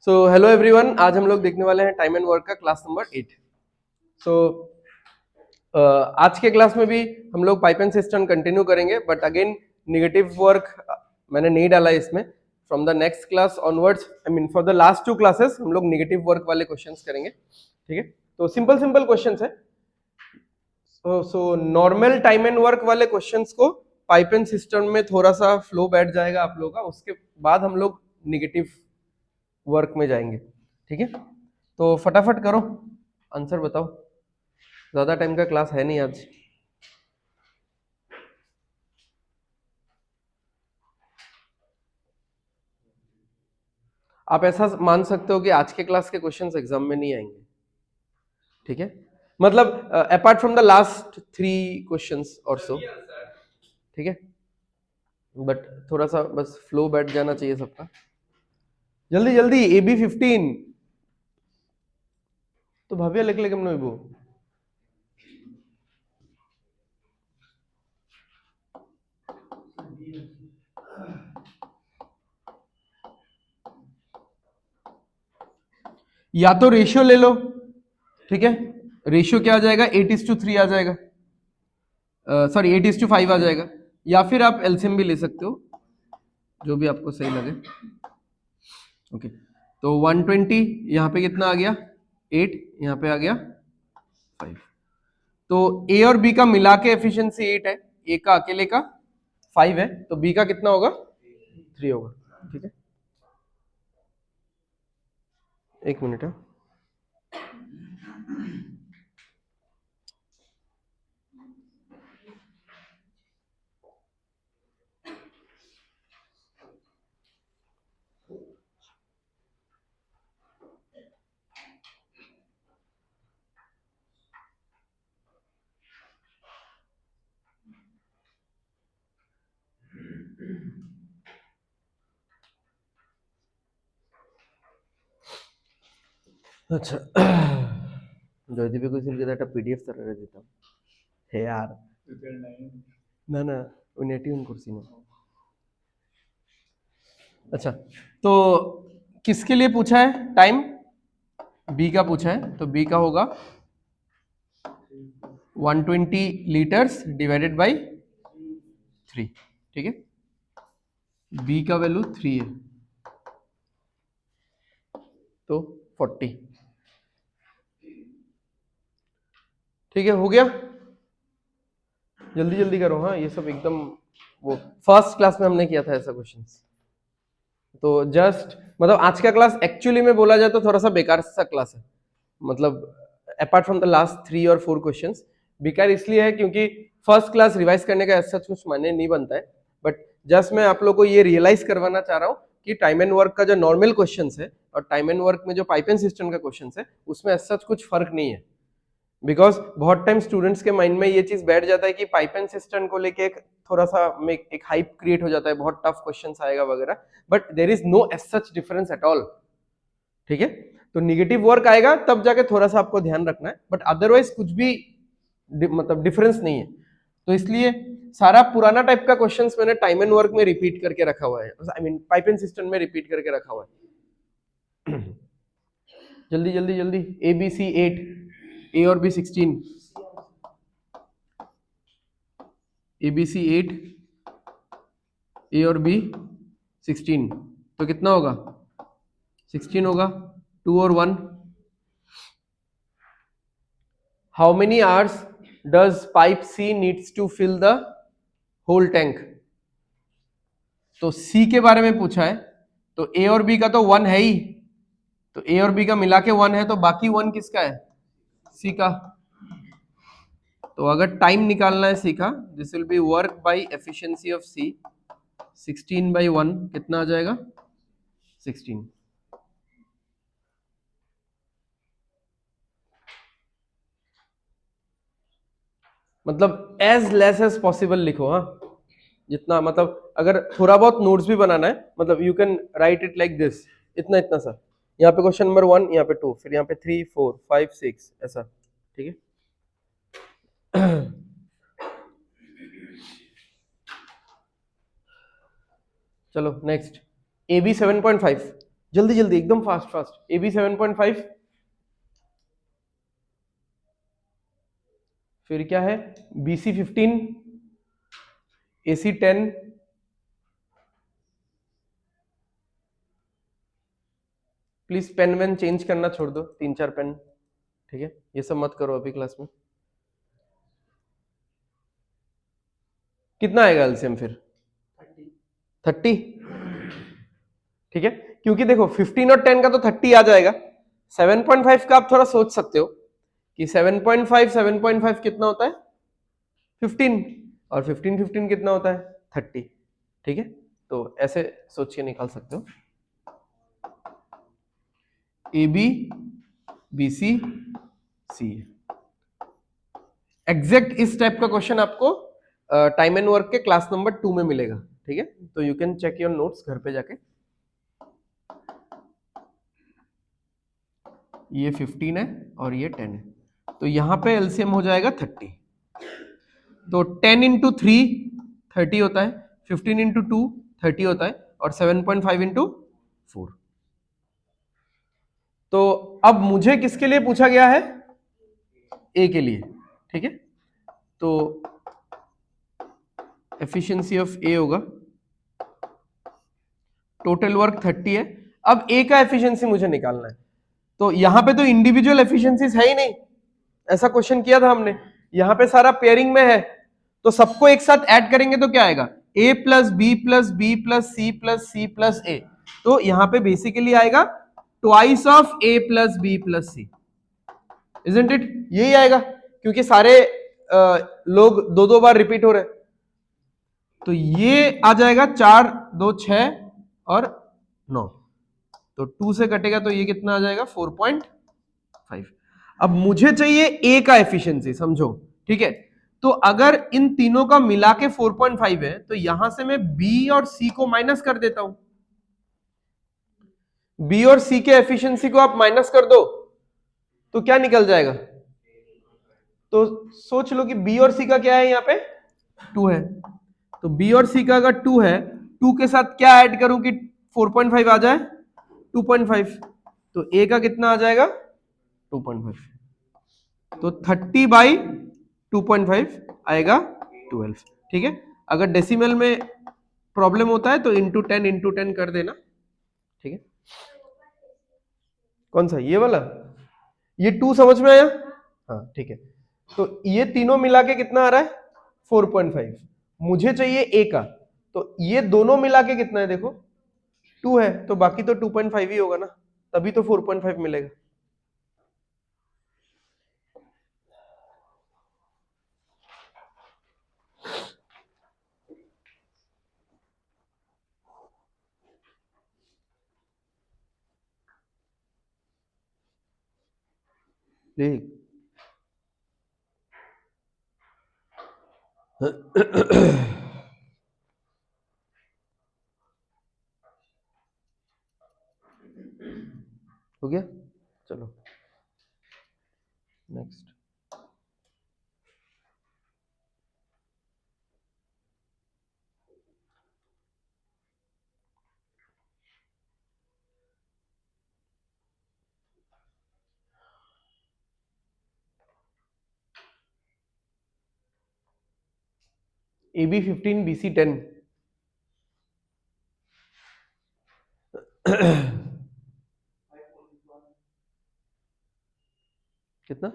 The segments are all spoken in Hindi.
सो हेलो एवरीवन, आज हम लोग देखने वाले हैं टाइम एंड वर्क का क्लास नंबर 8। सो आज के क्लास में भी हम लोग पाइप एंड सिस्टम कंटिन्यू करेंगे, बट अगेन नेगेटिव वर्क मैंने नहीं डाला इसमें। From the next class onwards, I mean for the last 2 classes हम लोग नेगेटिव वर्क वाले क्वेश्चंस करेंगे। ठीक है, तो सिंपल सिंपल क्वेश्चंस है। So normal time and work वाले क्वेश्चंस को पाइप एंड सिस्टम में थोड़ा सा फ्लो बैठ जाएगा आप लोगों का, उसके बाद हम लोग नेगेटिव वर्क में जाएंगे। ठीक है, तो फटाफट करो, आंसर बताओ, ज्यादा टाइम का क्लास है नहीं आज। आप ऐसा मान सकते हो कि आज के क्लास के क्वेश्चंस एग्जाम में नहीं आएंगे। ठीक है, मतलब apart from the last 3 questions और सो। ठीक है, बट थोड़ा सा बस फ्लो बैठ जाना चाहिए सबका। जल्दी जल्दी, AB15 तो भव्य लिख ले कम वो। या तो रेशियो ले लो, ठीक है, रेशियो क्या आ जाएगा, 8:3 आ जाएगा, सॉरी 8:5 आ जाएगा, या फिर आप एलसीएम भी ले सकते हो, जो भी आपको सही लगे। ओके, तो 120 यहाँ पे कितना आ गया, 8, यहाँ पे आ गया 5। तो ए और बी का मिला के एफिशिएंसी 8 है, ए का अकेले का 5 है, तो बी का कितना होगा, 3 होगा। ठीक है, एक मिनट है। আচ্ছা, যদি কইছিল যে একটা পিডিএফ তারা দিতাম হে यार না না ওই নেটই অন করছি না। अच्छा, तो किसके लिए पूछा है टाइम, बी का पूछा है, तो बी का होगा 120 लीटर्स डिवाइडेड बाय 3। ठीक है, बी का वैल्यू 3 है, तो 40। ठीक है, हो गया, जल्दी जल्दी करो। हाँ, ये सब एकदम वो फर्स्ट क्लास में हमने किया था ऐसा क्वेश्चंस। तो जस्ट मतलब आज का क्लास एक्चुअली में बोला जाए तो थोड़ा सा बेकार सा क्लास है, मतलब अपार्ट फ्रॉम द लास्ट 3 और 4 क्वेश्चंस। बेकार इसलिए है क्योंकि फर्स्ट क्लास रिवाइज करने का ऐसा कुछ मायने नहीं बनता है, बट जस्ट मैं आप लोग को ये रियलाइज करवाना चाह रहा हूँ कि टाइम एंड वर्क का जो नॉर्मल क्वेश्चंस है और टाइम एंड वर्क में जो पाइप एंड सिस्टम का क्वेश्चंस है उसमें ऐसा कुछ फर्क नहीं है। बिकॉज बहुत टाइम स्टूडेंट्स के माइंड में ये चीज बैठ जाता है कि पाइप एंड सिस्टम को लेके एक थोड़ा सा एक हाइप क्रिएट हो जाता है, बहुत टफ क्वेश्चंस आएगा वगैरह, but there is no as such difference at all. ठीक है, तो निगेटिव वर्क आएगा तब जाके थोड़ा सा आपको ध्यान रखना है, बट अदरवाइज कुछ भी मतलब डिफरेंस नहीं है। तो इसलिए सारा पुराना टाइप का क्वेश्चंस मैंने टाइम एंड वर्क में रिपीट करके रखा हुआ है, I mean pipe and system में रिपीट करके रखा हुआ है। जल्दी जल्दी जल्दी, ABC 8, ए और बी 16, ABC 8, ए और बी 16, तो कितना होगा, 16 होगा, 2 और 1। How many hours does pipe C needs to fill the whole tank. तो सी के बारे में पूछा है, तो ए और बी का तो 1 है ही, तो ए और बी का मिला के 1 है, तो बाकी 1 किसका है, सी का। तो अगर टाइम निकालना है सी का, this will be work by efficiency of C, 16/1 कितना आ जाएगा, 16। मतलब एज लेस एज पॉसिबल लिखो। हाँ, जितना मतलब अगर थोड़ा बहुत नोट्स भी बनाना है, मतलब you can write it like this, इतना इतना सा, यहाँ पे क्वेश्चन नंबर 1, यहाँ पे 2, फिर यहाँ पे 3 4 5 6 ऐसा। ठीक है, चलो नेक्स्ट, AB 7.5, जल्दी जल्दी एकदम फास्ट फास्ट। ए बी 7.5, फिर क्या है, B C 15, A C 10, please pen वेन चेंज करना छोड़ दो, 3-4 पेन, ठीक है, ये सब मत करो अभी क्लास में। कितना आएगा एलसीएम फिर? 30, ठीक है, क्योंकि देखो 15 और 10 का तो 30 आ जाएगा। 7.5 का आप थोड़ा सोच सकते हो कि 7.5 7.5 कितना होता है 15, और 15 कितना होता है 30, ठीक है, तो ऐसे सोच के निकाल सकते हो। A B B C C, exact इस टाइप का क्वेश्चन आपको टाइम एंड वर्क के क्लास नंबर 2 में मिलेगा, ठीक है, तो you can check your notes घर पे जाके। ये 15 है और ये 10 है, तो यहां पे एलसीएम हो जाएगा 30, तो 10 इंटू 3 30 होता है, 15 इंटू 2 30 होता है, और 7.5 इंटू 4। तो अब मुझे किसके लिए पूछा गया है? ए के लिए, ठीक है, तो एफिशिएंसी ऑफ ए होगा, टोटल वर्क 30 है। अब ए का एफिशिएंसी मुझे निकालना है, तो यहां पे तो इंडिविजुअल एफिशिएंसीज है ही नहीं, ऐसा क्वेश्चन किया था हमने, यहां पे सारा पेयरिंग में है, तो सबको एक साथ ऐड करेंगे तो क्या आएगा, a plus B plus B plus C plus C plus A, तो यहां पे बेसिकली आएगा twice of a plus B plus C, isn't it, यही आएगा, क्योंकि सारे लोग दो दो बार रिपीट हो रहे, तो ये आ जाएगा 4 2 6 और 9, तो 2 से कटेगा तो ये कितना आ जाएगा 4.5। अब मुझे चाहिए ए का एफिशिएंसी, समझो, ठीक है, तो अगर इन तीनों का मिला के 4.5 है, तो यहां से मैं बी और सी को माइनस कर देता हूं, बी और सी के एफिशिएंसी को आप माइनस कर दो तो क्या निकल जाएगा, तो सोच लो कि बी और सी का क्या है यहाँ पे 2 है, तो बी और सी का अगर 2 है, 2 के साथ क्या ऐड करूं कि 4.5 आ जाए 2.5, तो ए का कितना आ जाएगा 2.5, तो 30/2.5 आएगा 12, ठीक है, अगर डेसिमल में प्रॉब्लम होता है तो इंटू 10 कर देना, ठीक है। कौन सा, ये वाला, ये 2 समझ में आया, हाँ ठीक है, तो ये तीनों मिला के कितना आ रहा है 4.5, मुझे चाहिए ए का, तो ये दोनों मिला के कितना है देखो 2 है, तो बाकी तो 2.5 ही होगा ना, तभी तो 4.5 मिलेगा। ठीक हो गया, चलो नेक्स्ट। AB 15 BC 10 कितना,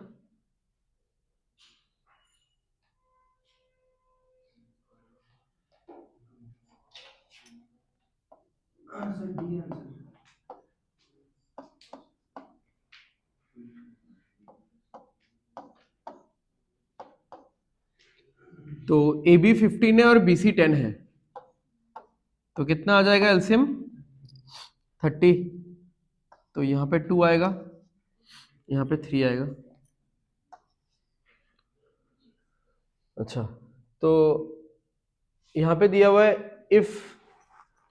तो AB 15 है और BC 10 है, तो कितना आ जाएगा एलसीएम 30, तो यहाँ पे 2 आएगा, यहाँ पे 3 आएगा, अच्छा, तो यहाँ पे दिया हुआ है if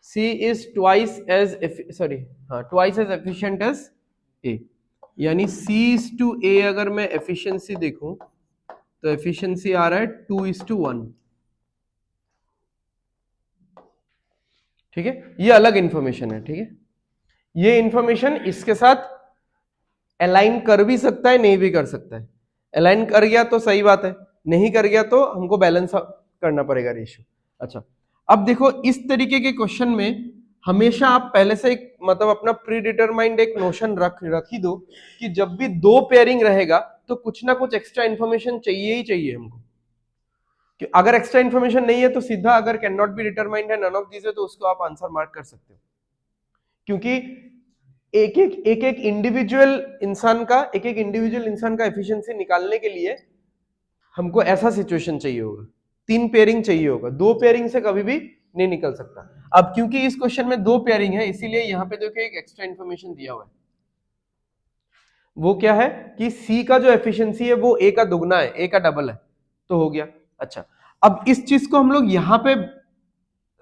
C is twice as sorry, हाँ twice as efficient as A, यानी C इज टू A अगर मैं एफिशिएंसी देखूं तो एफिशिएंसी आ रहा है 2:1, ठीक है, ये अलग इंफॉर्मेशन है, ठीक है, ये इंफॉर्मेशन इसके साथ अलाइन कर भी सकता है, नहीं भी कर सकता है। अलाइन कर गया तो सही बात है, नहीं कर गया तो हमको बैलेंस करना पड़ेगा रेशियो। अच्छा, अब देखो इस तरीके के क्वेश्चन में हमेशा आप पहले से एक मतलब अपना प्री डिटरमाइंड एक नोशन रख ही दो कि जब भी दो पेयरिंग रहेगा तो कुछ ना कुछ एक्स्ट्रा इन्फॉर्मेशन चाहिए ही चाहिए हमको। कि अगर एक्स्ट्रा इन्फॉर्मेशन नहीं है तो सीधा अगर कैन नॉट बी डिटरमाइंड है, नन ऑफ दीज है, तो उसको आप आंसर मार्क कर सकते हो। क्योंकि एक एक इंडिविजुअल इंसान का एफिशिएंसी निकालने के लिए हमको ऐसा सिचुएशन चाहिए होगा, 3 पेयरिंग चाहिए होगा, 2 पेयरिंग से कभी भी नहीं निकल सकता। अब क्योंकि इस क्वेश्चन में 2 पेयरिंग है, इसीलिए यहाँ पे देखो एक एक्स्ट्रा इन्फॉर्मेशन दिया हुआ है। वो क्या है कि सी का जो एफिशिएंसी है वो ए का दुगना है, ए का डबल है, तो हो गया। अच्छा, अब इस चीज को हम लोग यहाँ पे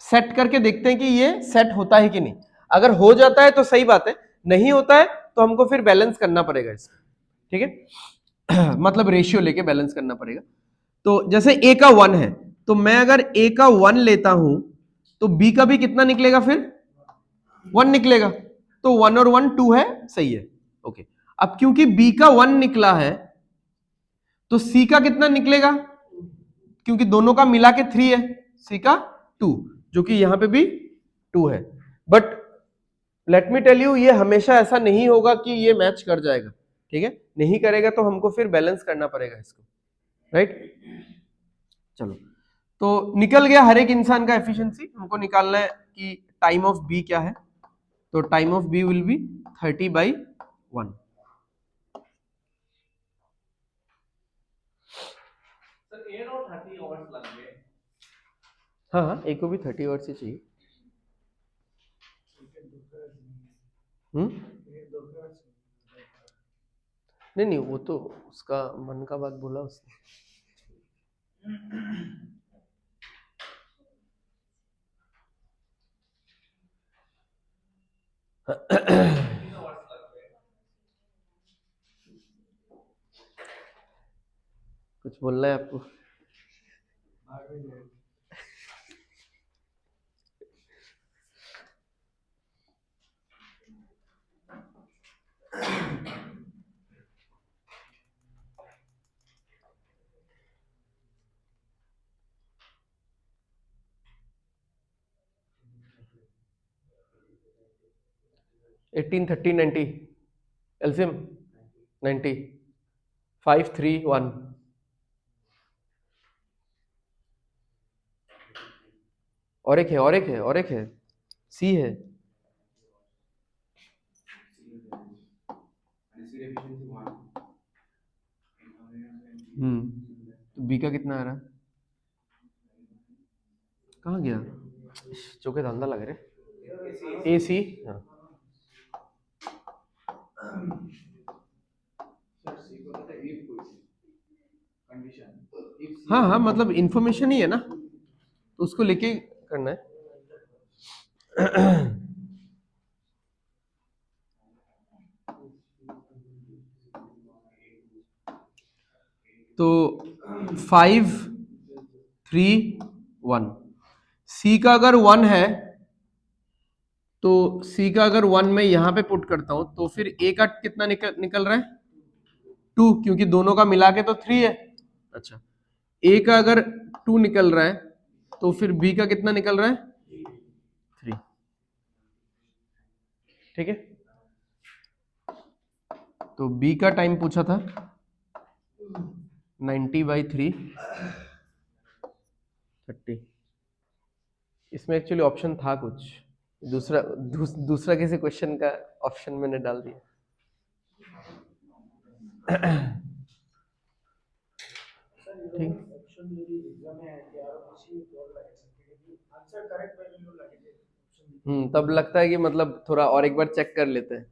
सेट करके देखते हैं कि ये सेट होता है कि नहीं। अगर हो जाता है तो सही बात है, नहीं होता है तो हमको फिर बैलेंस करना पड़ेगा इसको, ठीक है। मतलब रेशियो लेके बैलेंस करना पड़ेगा। तो जैसे ए का 1 है, तो मैं अगर ए का 1 लेता हूं तो बी का भी कितना निकलेगा, फिर 1 निकलेगा। तो 1 और 1 2 है, सही है, ओके। अब क्योंकि बी का 1 निकला है तो सी का कितना निकलेगा, क्योंकि दोनों का मिला के 3 है, सी का 2, जो कि यहां पे भी 2 है। But let me tell you, ये हमेशा ऐसा नहीं होगा कि ये मैच कर जाएगा, ठीक है। नहीं करेगा तो हमको फिर बैलेंस करना पड़ेगा इसको, राइट। चलो, तो निकल गया हर एक इंसान का एफिशिएंसी। हमको निकालना है कि टाइम ऑफ बी क्या है। तो time of B will be 30/1। हाँ हाँ, एक को भी 30 आवर्स ही चाहिए। नहीं नहीं, वो तो उसका मन का बात बोला उसने। कुछ बोलना है आपको? एटीन 30 90 एल्सियम 90 5 3 1। और एक है, और एक है, और एक है, सी है। तो बी का कितना आ रहा है? कहाँ गया? चौके धंधा लग रहे। ए सी, हाँ हाँ हाँ, मतलब इंफॉर्मेशन ही है ना, तो उसको लेके करना है। तो 5 3 1, सी का अगर 1 है तो सी का अगर 1 मैं यहां पे पुट करता हूं तो फिर ए का कितना निकल रहा है, 2, क्योंकि दोनों का मिला के तो 3 है। अच्छा, ए का अगर 2 निकल रहा है तो फिर बी का कितना निकल रहा है, 3, ठीक है। तो बी का टाइम पूछा था 90/3 30। इसमें एक्चुअली ऑप्शन था कुछ दूसरा किसी क्वेश्चन का ऑप्शन मैंने डाल दिया। ठीक, तब लगता है कि मतलब थोड़ा और एक बार चेक कर लेते हैं,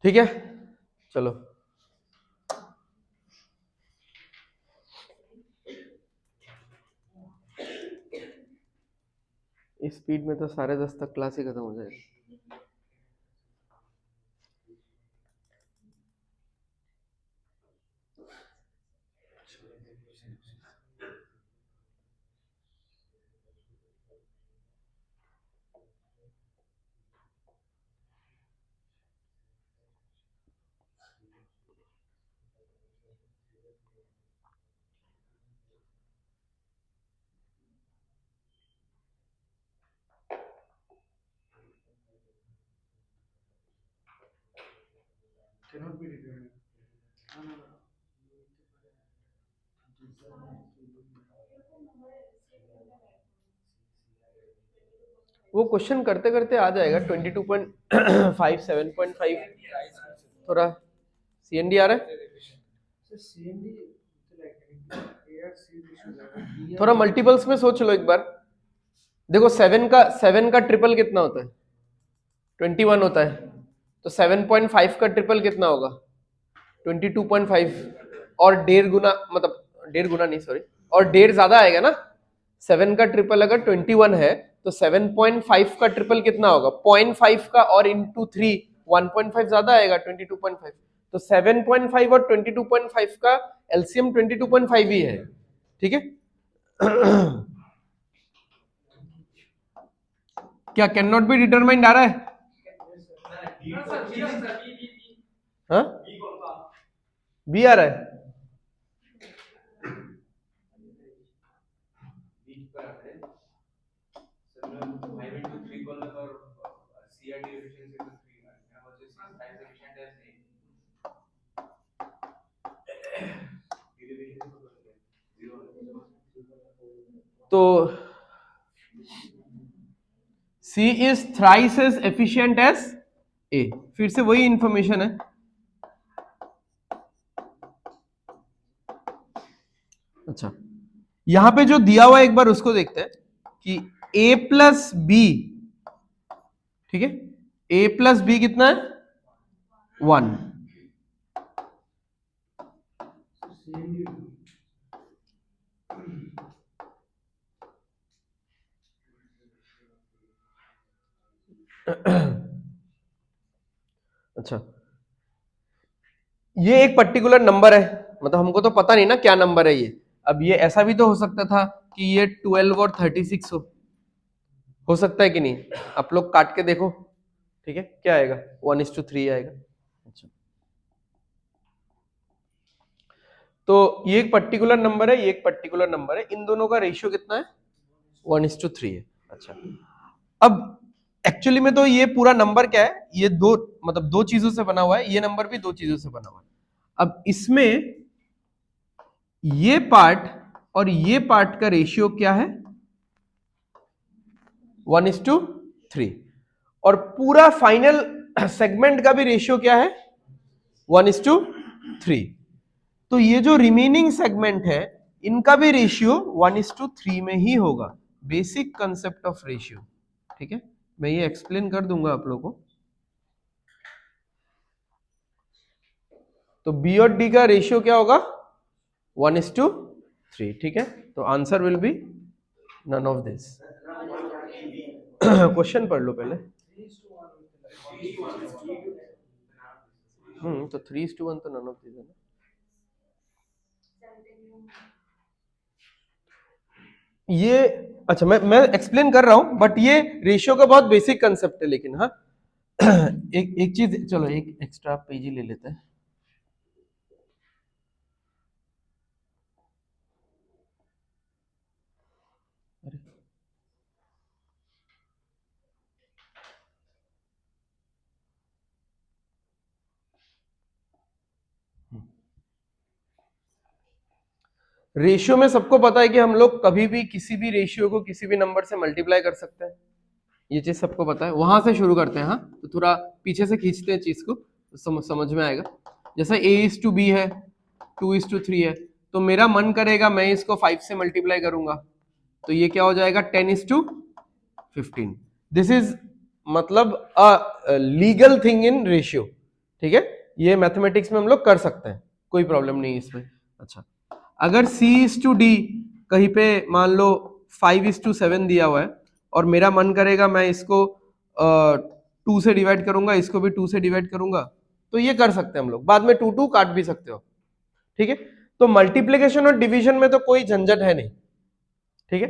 ठीक है। चलो, इस स्पीड में तो 10:30 तक क्लास ही खत्म हो जाएगा। वो क्वेश्चन करते करते आ जाएगा 22.5 7.5 थोड़ा CND आ रहा है थोड़ा मल्टीपल्स में सोच लो एक बार देखो 7 का ट्रिपल कितना होता है 21 होता है तो 7.5 का ट्रिपल कितना होगा 22.5 और 1.5 गुना मतलब 1.5 गुना नहीं सॉरी और 1.5 ज्यादा आएगा ना 7 का ट्रिपल अगर 21 है तो 7.5 का ट्रिपल कितना होगा 0.5 का और इंटू 3 1.5 ज्यादा आएगा 22.5 तो 7.5 और 22.5 का एलसीएम 22.5 ही है ठीक है क्या कैन नॉट बी डिटरमाइंड आ रहा है हाँ बी आ रहा है तो C is thrice as efficient as A फिर से वही इंफॉर्मेशन है अच्छा यहां पे जो दिया हुआ है एक बार उसको देखते हैं कि A प्लस बी ठीक है A प्लस बी कितना है 1 अच्छा ये एक पर्टिकुलर नंबर है मतलब हमको तो पता नहीं ना क्या नंबर है ये अब ये ऐसा भी तो हो सकता था कि ये 12 और 36 हो सकता है कि नहीं आप लोग काट के देखो ठीक है क्या आएगा 1:3 आएगा अच्छा तो ये एक पर्टिकुलर नंबर है ये एक पर्टिकुलर नंबर है इन दोनों का रेशियो कितना है 1:3 है अच्छा अब एक्चुअली में तो ये पूरा नंबर क्या है ये दो मतलब दो चीजों से बना हुआ है ये नंबर भी दो चीजों से बना हुआ है अब इसमें ये पार्ट और ये पार्ट का रेशियो क्या है 1:3 और पूरा फाइनल सेगमेंट का भी रेशियो क्या है 1:3 तो ये जो रिमेनिंग सेगमेंट है इनका भी रेशियो 1:3 में ही होगा बेसिक कंसेप्ट ऑफ रेशियो ठीक है मैं ये एक्सप्लेन कर दूंगा आप लोगों को तो बी और डी का रेशियो क्या होगा 1:3 ठीक है तो answer will be none of this question पढ़ लो पहले तो 3:1 तो नन ऑफ दिस है ना ये अच्छा मैं एक्सप्लेन कर रहा हूं बट ये रेशियो का बहुत बेसिक कंसेप्ट है लेकिन हाँ एक चीज चलो एक एक्स्ट्रा पेज ले लेते हैं रेशियो में सबको पता है कि हम लोग कभी भी किसी भी रेशियो को किसी भी नंबर से मल्टीप्लाई कर सकते हैं ये चीज सबको पता है वहां से शुरू करते हैं हाँ तो थोड़ा पीछे से खींचते हैं चीज को तो समझ में आएगा जैसे A:B है 2:3 है तो मेरा मन करेगा मैं इसको 5 से मल्टीप्लाई करूंगा तो ये क्या हो जाएगा 10:15 दिस इज मतलब a legal thing in ratio ठीक है ये मैथमेटिक्स में हम लोग कर सकते हैं कोई प्रॉब्लम नहीं इसमें अच्छा अगर C:D कहीं पे मान लो 5:7 दिया हुआ है और मेरा मन करेगा मैं इसको 2 से डिवाइड करूंगा इसको भी 2 से डिवाइड करूंगा तो ये कर सकते हैं हम लोग बाद में 2 काट भी सकते हो ठीक है तो मल्टीप्लिकेशन और डिवीजन में तो कोई झंझट है नहीं ठीक है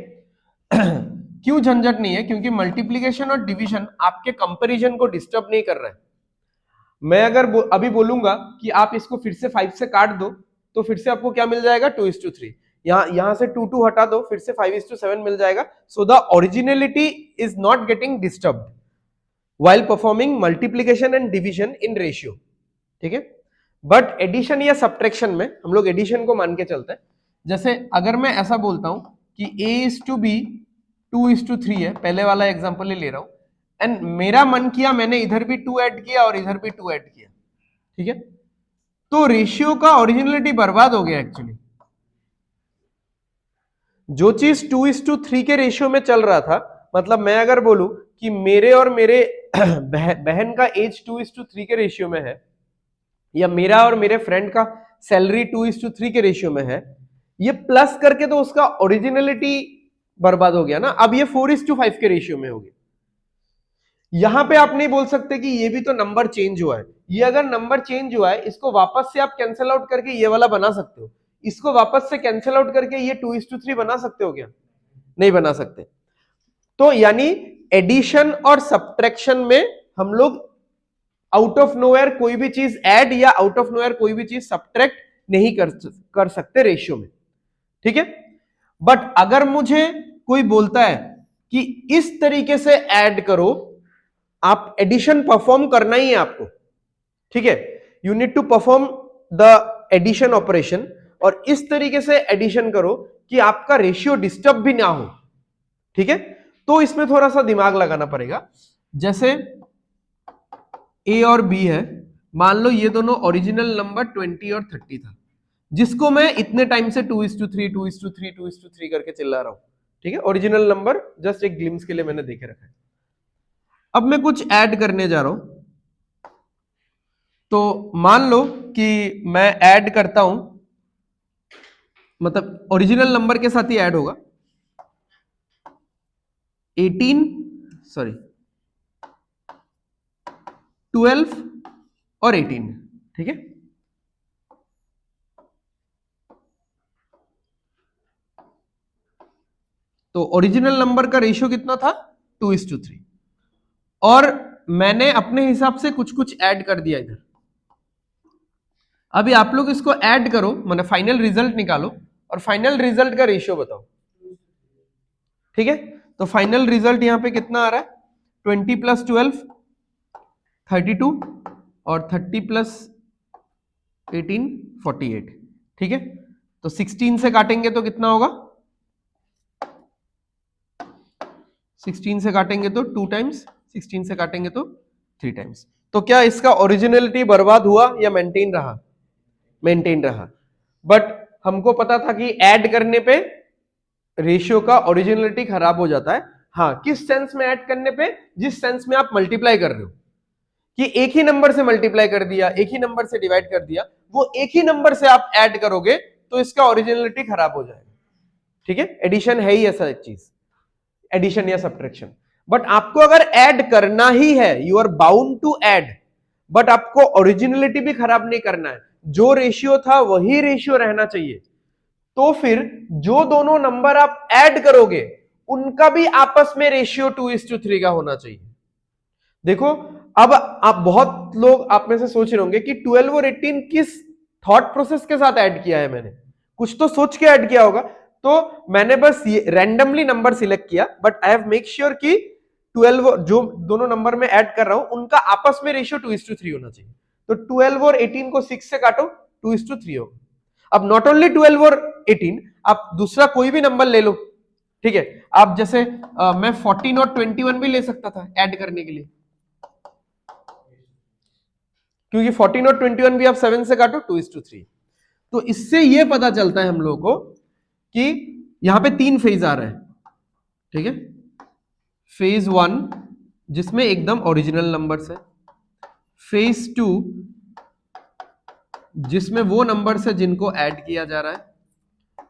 क्यों झंझट नहीं है क्योंकि मल्टीप्लिकेशन और डिवीजन आपके कंपैरिजन को डिस्टर्ब नहीं कर रहा है मैं अगर अभी बोलूंगा कि आप इसको फिर से 5 से काट दो तो फिर से आपको क्या मिल जाएगा 2:3 यहां से 2 हटा दो फिर से 5:7 मिल जाएगा so the originality is not getting disturbed while performing multiplication and division in ratio ठीक है बट एडिशन या सब्ट्रैक्शन में हम लोग एडिशन को मान के चलते हैं। जैसे अगर मैं ऐसा बोलता हूं कि a:b 2:3 है, पहले वाला एग्जांपल ही ले रहा हूं, एंड मेरा मन किया मैंने इधर भी 2 ऐड किया और इधर भी 2 ऐड किया, ठीक है, तो रेशियो का ओरिजिनलिटी बर्बाद हो गया एक्चुअली। जो चीज 2:3 के रेशियो में चल रहा था, मतलब मैं अगर बोलूं कि मेरे और मेरे बहन का एज 2:3 के रेशियो में है, या मेरा और मेरे फ्रेंड का सैलरी 2:3 के रेशियो में है, ये प्लस करके तो उसका ओरिजिनलिटी बर्बाद हो गया ना। अब ये 4:5 के रेशियो में हो गया। यहां पे आप नहीं बोल सकते कि ये भी तो नंबर चेंज हुआ है। ये अगर नंबर चेंज हुआ है, इसको वापस से आप कैंसिल आउट करके ये वाला बना सकते हो, इसको वापस से कैंसिल आउट करके ये 2:3 बना सकते हो क्या? नहीं बना सकते। तो यानी एडिशन और सब्ट्रैक्शन में हम लोग आउट ऑफ नोवेयर कोई भी चीज ऐड या आउट ऑफ नोवेयर कोई भी चीज सब्ट्रैक्ट नहीं कर सकते रेशियो में, ठीक है। बट अगर मुझे कोई बोलता है कि इस तरीके से ऐड करो, आप एडिशन परफॉर्म करना ही है आपको, ठीक है, you need to perform the addition operation, और इस तरीके से एडिशन करो कि आपका रेशियो डिस्टर्ब भी ना हो, ठीक है। तो इसमें थोड़ा सा दिमाग लगाना पड़ेगा। जैसे ए और बी है, मान लो ये दोनों ओरिजिनल नंबर 20 और 30 था, जिसको मैं इतने टाइम से 2:3 2:3 2:3 करके चिल्ला रहा हूं, ठीक है। ओरिजिनल नंबर जस्ट एक ग्लिम्स के लिए मैंने देखे रखा है। अब मैं कुछ ऐड करने जा रहा हूं, तो मान लो कि मैं ऐड करता हूं, मतलब ओरिजिनल नंबर के साथ ही ऐड होगा 12 और 18, ठीक है। तो ओरिजिनल नंबर का रेशियो कितना था? 2:3, और मैंने अपने हिसाब से कुछ कुछ ऐड कर दिया इधर। अभी आप लोग इसको ऐड करो, मतलब फाइनल रिजल्ट निकालो और फाइनल रिजल्ट का रेशियो बताओ, ठीक है। तो फाइनल रिजल्ट यहां पे कितना आ रहा है? 20 + 12 32, और 30 + 18 48, ठीक है। तो 16 से काटेंगे तो कितना होगा? 16 से काटेंगे तो 2 टाइम्स, 16 से काटेंगे तो 3 टाइम्स। तो क्या इसका ओरिजिनलिटी बर्बाद हुआ या मेंटेन रहा? मेंटेन रहा। बट हमको पता था कि ऐड करने पे रेशियो का ओरिजिनलिटी खराब हो जाता है। हाँ, किस सेंस में ऐड करने पे? जिस सेंस में आप मल्टीप्लाई कर रहे हो, कि एक ही नंबर से मल्टीप्लाई कर दिया, एक ही नंबर से डिवाइड कर दिया, वो एक ही नंबर से आप ऐड करोगे तो इसका ओरिजिनलिटी खराब हो जाएगा, ठीक है। एडिशन है ही ऐसा एक चीज, एडिशन या सब्ट्रैक्शन। बट आपको अगर ऐड करना ही है, you are bound to add, but आपको ओरिजिनलिटी भी खराब नहीं करना है, जो रेशियो था वही रेशियो रहना चाहिए। तो फिर जो दोनों नंबर आप ऐड करोगे उनका भी आपस में रेशियो 2:3 का होना चाहिए। देखो, अब आप बहुत लोग आप में से सोच रहे होंगे कि 12 और 18 किस थॉट प्रोसेस के साथ ऐड किया है मैंने, कुछ तो सोच के ऐड किया होगा। तो मैंने बस ये रैंडमली नंबर सिलेक्ट किया, but I have make sure कि 12 जो दोनों नंबर में ऐड कर रहा हूं उनका आपस में रेशियो 2:3 होना चाहिए। तो 12 और 18 को 6 से काटो, 2:3 होगा। अब नॉट ओनली 12 और 18, आप दूसरा कोई भी नंबर ले लो, ठीक है। आप जैसे मैं 14 और 21 भी ले सकता था ऐड करने के लिए, क्योंकि 14 और 21 भी आप 7 से काटो 2:3। तो इससे ये पता चलता है हम लोगों को कि यहां पे 3 फेज आ रहे हैं, ठीक है। फेज 1 जिसमें एकदम ओरिजिनल नंबर्स है, फेज 2 जिसमें वो नंबर्स है जिनको ऐड किया जा रहा है,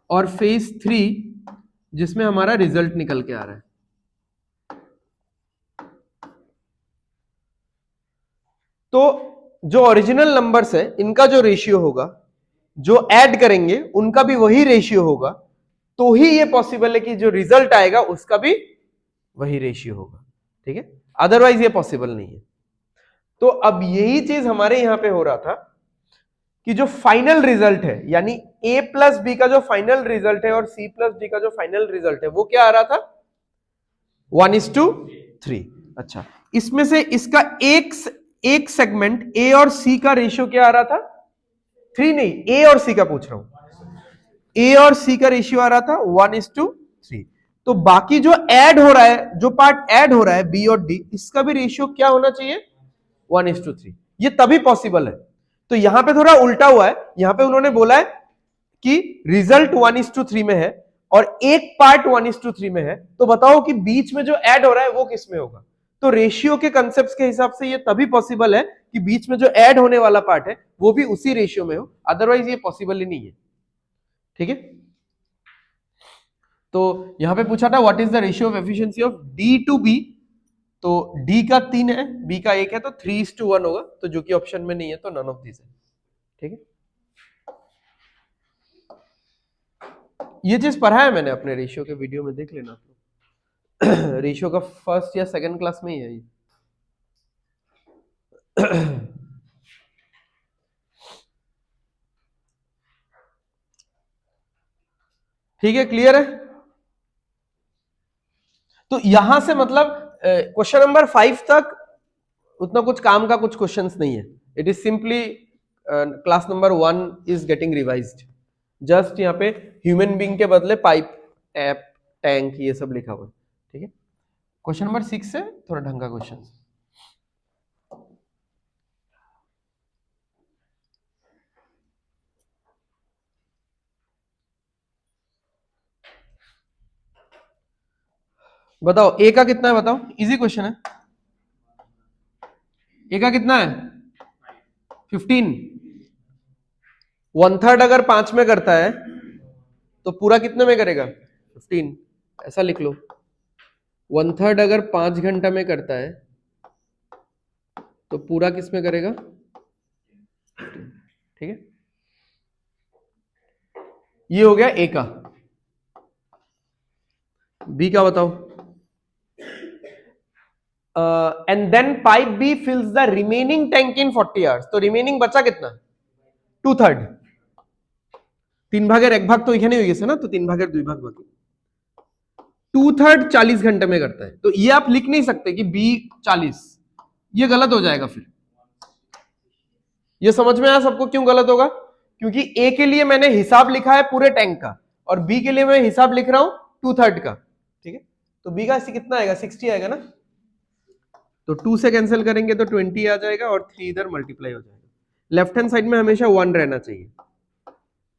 और फेज 3 जिसमें हमारा रिजल्ट निकल के आ रहा है। तो जो ओरिजिनल नंबर्स है इनका जो रेशियो होगा, जो ऐड करेंगे उनका भी वही रेशियो होगा, तो ही ये पॉसिबल है कि जो रिजल्ट आएगा उसका भी वही रेशियो होगा, ठीक है। अदरवाइज ये पॉसिबल नहीं है। तो अब यही चीज हमारे यहां पे हो रहा था कि जो फाइनल रिजल्ट है, यानी a + b का जो फाइनल रिजल्ट है और c + d का जो फाइनल रिजल्ट है, वो क्या आ रहा था? 1:3। अच्छा, इसमें से इसका एक सेगमेंट a और c का रेशियो क्या आ रहा था? 3 नहीं, ए और सी का पूछ रहा हूं। ए और सी का रेशियो आ रहा था 1:3। तो बाकी जो ऐड हो रहा है, जो पार्ट ऐड हो रहा है बी और डी, इसका भी रेशियो क्या होना चाहिए? 1:3। ये तभी पॉसिबल है। तो यहां पे थोड़ा उल्टा हुआ है, यहां पे उन्होंने बोला है कि रिजल्ट 1:3 में है और एक पार्ट 1:3 में है, तो बताओ कि बीच में जो ऐड हो रहा है वो किस में होगा? तो रेशियो के कंसेप्ट के हिसाब से ये तभी पॉसिबल है कि बीच में जो ऐड होने वाला पार्ट है वो भी उसी रेशियो में हो, अदरवाइज ये पॉसिबल ही नहीं है। ठीक है, तो यहां पे पूछा था what is the ratio of efficiency of D to B. तो डी का 3 है, बी का 1 है, तो 3:1 होगा, तो जो कि ऑप्शन में नहीं है, तो नन ऑफ दिस है। ठीक है, ये चीज पढ़ा है मैंने अपने रेशियो के वीडियो में, देख लेना आप लोग। रेशियो का फर्स्ट या सेकंड क्लास में ही है ये। ठीक है, क्लियर है? तो यहां से मतलब क्वेश्चन नंबर 5 तक उतना कुछ काम का कुछ क्वेश्चंस नहीं है। It is simply class number 1 is getting revised. Just यहाँ पे ह्यूमन बीइंग के बदले पाइप, टैप, टैंक ये सब लिखा हुआ है। ठीक है, क्वेश्चन नंबर 6 है थोड़ा ढंग का क्वेश्चन। बताओ ए का कितना है, बताओ, इजी क्वेश्चन है। ए का कितना है? 15। 1/3 अगर 5 में करता है तो पूरा कितने में करेगा? 15। ऐसा लिख लो, 1/3 अगर 5 घंटा में करता है तो पूरा किस में करेगा? ठीक है, ये हो गया ए का। बी का बताओ। And then pipe B fills the remaining tank in 40 hours. तो रिमेनिंग बचा कितना? 2/3। 3/1 तो এখানে হয়ে গেছে না, तो 3/2 बाकी। 2/3 40 घंटे में करता है, तो ये आप लिख नहीं सकते कि बी 40, ये गलत हो जाएगा फिर। ये समझ में आया सबको क्यों गलत होगा? क्योंकि ए के लिए मैंने हिसाब लिखा है पूरे टैंक का और बी के लिए मैं हिसाब लिख रहा हूं 2/3 का। ठीक है, तो बी का कितना आएगा? 60 आएगा ना, तो 2 से कैंसिल करेंगे तो 20 आ जाएगा और 3 इधर मल्टीप्लाई हो जाएगा। लेफ्ट हैंड साइड में हमेशा 1 रहना चाहिए।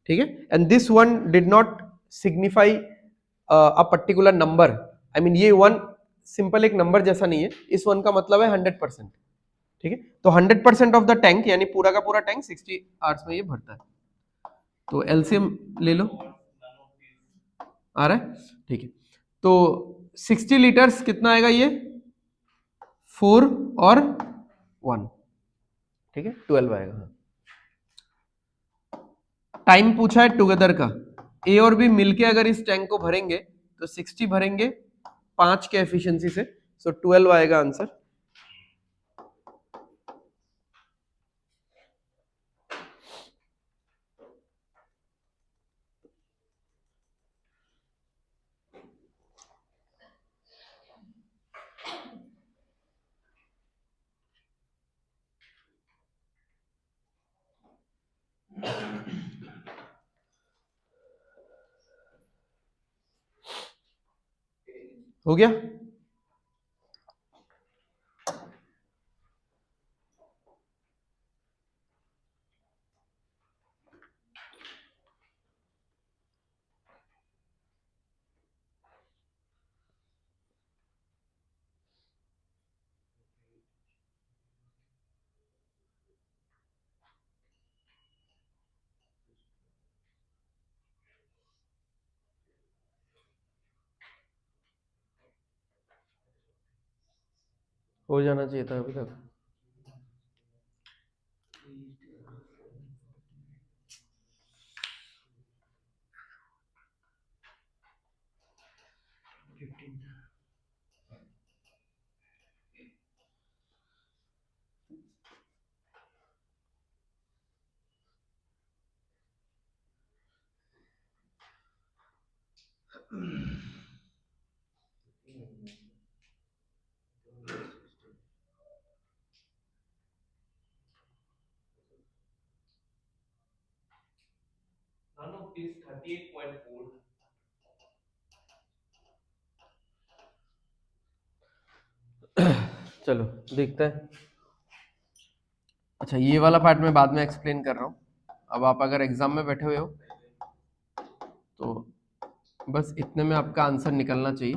ठीक है, and this 1 did not signify a particular number. I mean ये 1 सिंपल एक नंबर जैसा नहीं है, इस 1 का मतलब है 100%। ठीक है, तो 100% ऑफ द टैंक यानी पूरा का पूरा टैंक 60 आवर्स में ये भरता है। तो एलसीएम ले लो, आ रहा है? ठीक है, तो 60 लीटर्स कितना आएगा? ये 4 और 1, ठीक है, 12 आएगा। टाइम पूछा है टुगेदर का, ए और बी मिलके अगर इस टैंक को भरेंगे तो 60 भरेंगे 5 के एफिशिएंसी से, सो 12 आएगा आंसर। हो गया? हो जाना चाहिए था अभी तक। चलो देखते हैं। अच्छा, ये वाला पार्ट मैं बाद में एक्सप्लेन कर रहा हूँ। अब आप अगर एग्जाम में बैठे हुए हो तो बस इतने में आपका आंसर निकलना चाहिए,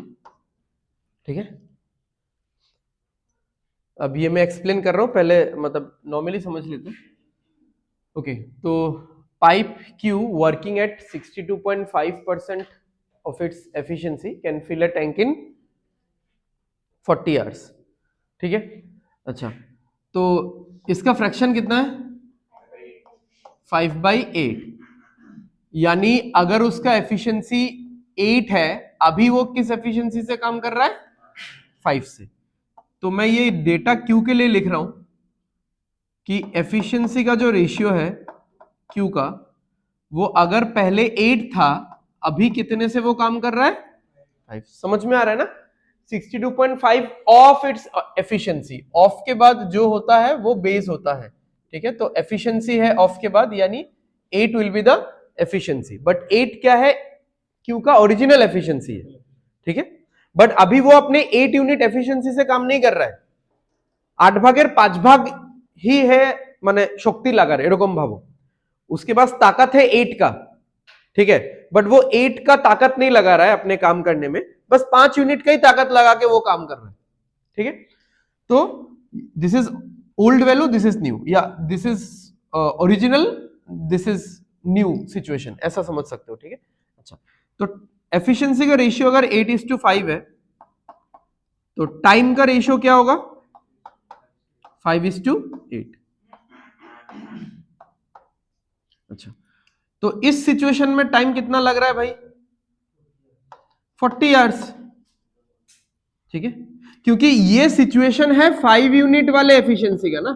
ठीक है। अब ये मैं एक्सप्लेन कर रहा हूँ, पहले मतलब नॉर्मली समझ लेते हैं। ओके, तो pipe Q working at 62.5% of its efficiency can fill a tank in 40 hours, ठीक है। अच्छा, तो इसका फ्रैक्शन कितना है? 5/8, यानी अगर उसका एफिशिएंसी 8 है, अभी वो किस एफिशिएंसी से काम कर रहा है? 5 से। तो मैं ये डेटा Q के लिए लिख रहा हूं कि एफिशिएंसी का जो रेशियो है Q का, वो अगर पहले 8 था, अभी कितने से वो काम कर रहा है? 5। समझ में आ रहा है ना? 62.5 ऑफ इट्स एफिशिएंसी। ऑफ के बाद जो होता है वो बेस होता है, ठीक है। तो एफिशिएंसी है ऑफ के बाद, यानी 8 will be the efficiency, but 8 क्या है? क्यू का ओरिजिनल एफिशिएंसी है, ठीक है। बट अभी वो अपने 8 यूनिट एफिशिएंसी से काम नहीं कर रहा है, 8 भागेर 5 भाग ही है, माने शक्ति लगा रहे, एरकम भावो। उसके पास ताकत है 8 का, ठीक है, बट वो 8 का ताकत नहीं लगा रहा है अपने काम करने में, बस 5 यूनिट का ही ताकत लगा के वो काम कर रहा है, ठीक है। तो this is old value, this is new, या this is original, this is new situation, ऐसा समझ सकते हो, ठीक है। अच्छा, तो एफिशिएंसी का रेशियो अगर 8:5 है, तो टाइम का रेशियो क्या होगा? 5:8। अच्छा, तो इस सिचुएशन में टाइम कितना लग रहा है भाई? 40 आवर्स, ठीक है, क्योंकि ये सिचुएशन है 5 यूनिट वाले एफिशिएंसी का ना।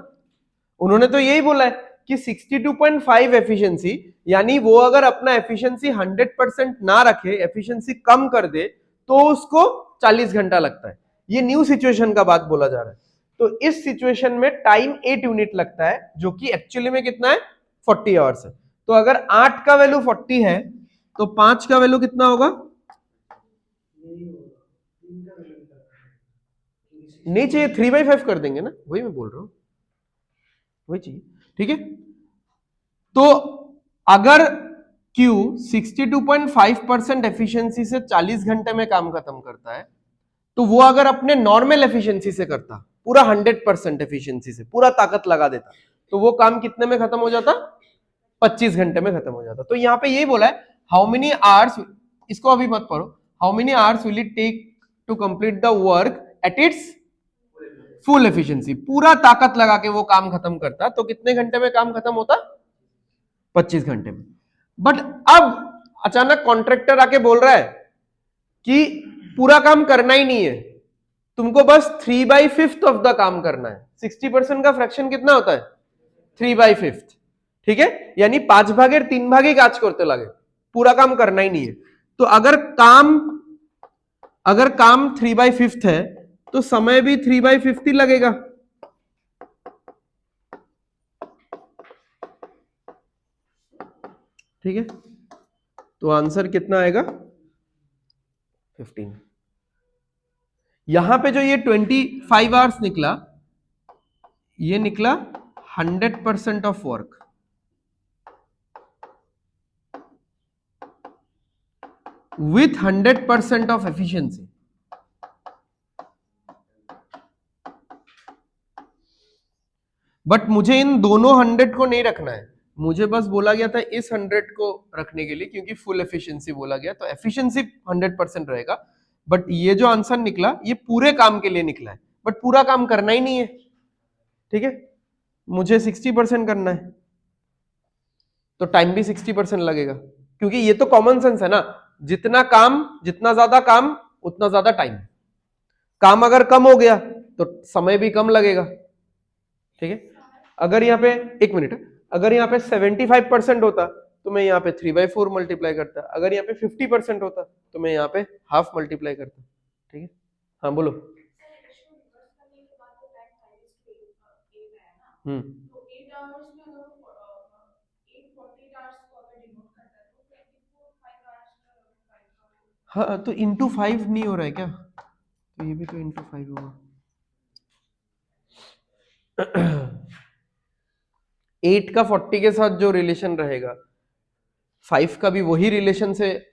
उन्होंने तो यही बोला है कि 62.5 एफिशिएंसी, यानी वो अगर अपना एफिशिएंसी 100% ना रखे, एफिशिएंसी कम कर दे, तो उसको 40 घंटा लगता है। ये न्यू सिचुएशन का बात बोला जा रहा है। तो इस सिचुएशन में टाइम 8 यूनिट लगता है, जो कि एक्चुअली में कितना है? 40 आवर्स है। तो अगर 8 का वैल्यू 40 है, तो 5 का वैल्यू कितना होगा? नहीं चाहिए, 3/5 कर देंगे ना, वही मैं बोल रहा हूं, वही चाहिए, ठीक है। तो अगर Q 62.5% एफिशिएंसी से 40 घंटे में काम खत्म करता है, तो वो अगर अपने नॉर्मल एफिशिएंसी से करता, पूरा 100% एफिशिएंसी से पूरा ताकत लगा देता, तो वो काम कितने में खत्म हो जाता? 25 घंटे में खत्म हो जाता। तो यहां पे यही बोला है, हाउ मेनी आवर्स, इसको अभी मत पढ़ो, how many hours will it take to complete the work at its full efficiency, पूरा ताकत लगा के वो काम खत्म करता, तो कितने घंटे में काम खत्म होता? 25 घंटे में। बट अब अचानक कॉन्ट्रैक्टर आके बोल रहा है कि पूरा काम करना ही नहीं है, तुमको बस 3/5 ऑफ द काम करना है। 60% का फ्रैक्शन कितना होता है? 3/5, ठीक है, यानी 5 भागेर 3 भाग ही काज करते लगे, पूरा काम करना ही नहीं है। तो अगर काम 3/5 है, तो समय भी 3/5 ही लगेगा, ठीक है। तो आंसर कितना आएगा? 15। यहां पे जो ये 25 आवर्स निकला, ये निकला 100% of work, with 100% of efficiency. But मुझे इन दोनों 100 को नहीं रखना है, मुझे बस बोला गया था इस 100 को रखने के लिए, क्योंकि फुल एफिशिएंसी बोला गया, तो एफिशिएंसी 100% रहेगा। बट ये जो आंसर निकला, ये पूरे काम के लिए निकला है, बट पूरा काम करना ही नहीं है, ठीक है, मुझे 60% करना है, तो टाइम भी 60% लगेगा, क्योंकि ये तो कॉमन सेंस है ना, जितना काम, जितना ज्यादा काम, उतना ज्यादा टाइम। काम अगर कम हो गया तो समय भी कम लगेगा, ठीक है। अगर यहाँ पे, एक मिनट, अगर यहाँ पे 75% होता, तो मैं यहाँ पे 3/4 मल्टीप्लाई करता, अगर यहाँ पे 50% होता, तो मैं यहाँ पे हाफ मल्टीप्लाई करता, ठीक है। हाँ बोलो। हम्म, हाँ तो इंटू 5 नहीं हो रहा है क्या? तो ये भी तो इंटू 5 होगा। 8 का 40 के साथ जो रिलेशन रहेगा, 5 का भी वही रिलेशन से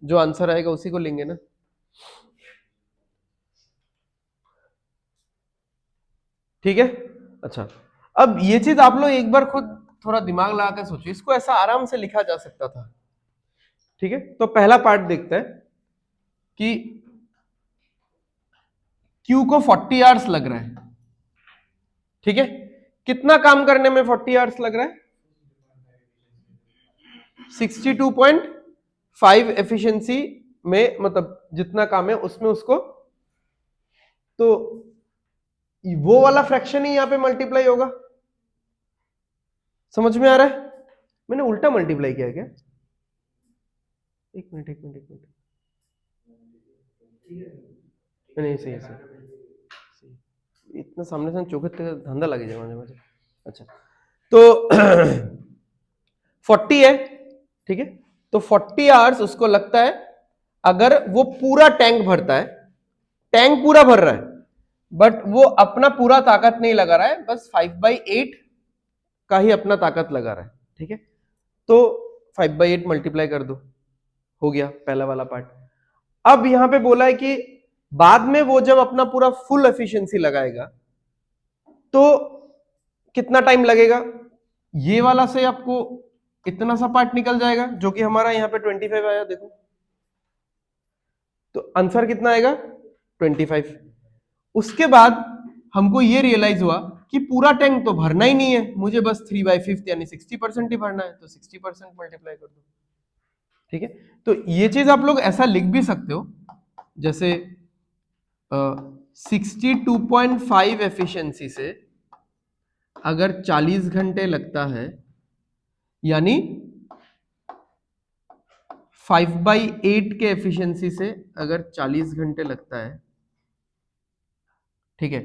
जो आंसर आएगा उसी को लेंगे ना। ठीक है। अच्छा, अब ये चीज आप लोग एक बार खुद थोड़ा दिमाग लगा कर सोचिए, इसको ऐसा आराम से लिखा जा सकता था। ठीक है, तो पहला पार्ट देखते हैं कि Q को 40 आवर्स लग रहा है। ठीक है, कितना काम करने में 40 आवर्स लग रहा है? 62.5 एफिशिएंसी में, मतलब जितना काम है उसमें उसको, तो वो वाला फ्रैक्शन ही यहां पे मल्टीप्लाई होगा। समझ में आ रहा है? मैंने उल्टा मल्टीप्लाई किया क्या? एक मिनट एक मिनट एक मिनट, नहीं सही है सही। इतना सामने से चौखट धंधा लगे जाए मुझे। अच्छा, तो 40 है। ठीक है, तो 40 आवर्स उसको लगता है अगर वो पूरा टैंक भरता है। टैंक पूरा भर रहा है बट वो अपना पूरा ताकत नहीं लगा रहा है, बस 5/8 का ही अपना ताकत लगा रहा है। ठीक है, तो 5/8 मल्टीप्लाई कर दो, हो गया पहला वाला पार्ट। अब यहां पे बोला है कि बाद में वो जब अपना पूरा फुल एफिशिएंसी लगाएगा तो कितना टाइम लगेगा। ये वाला से आपको इतना सा पार्ट निकल जाएगा जो कि हमारा यहाँ पे 25 आया, देखो तो आंसर कितना आएगा 25। उसके बाद हमको ये रियलाइज हुआ कि पूरा टैंक तो भरना ही नहीं है, मुझे बस 3/5 यानी 60% ही भरना है, तो 60% मल्टीप्लाई कर दो। ठीक है, तो ये चीज आप लोग ऐसा लिख भी सकते हो जैसे 62.5 एफिशिएंसी से अगर 40 घंटे लगता है, यानी 5/8 के एफिशिएंसी से अगर 40 घंटे लगता है। ठीक है,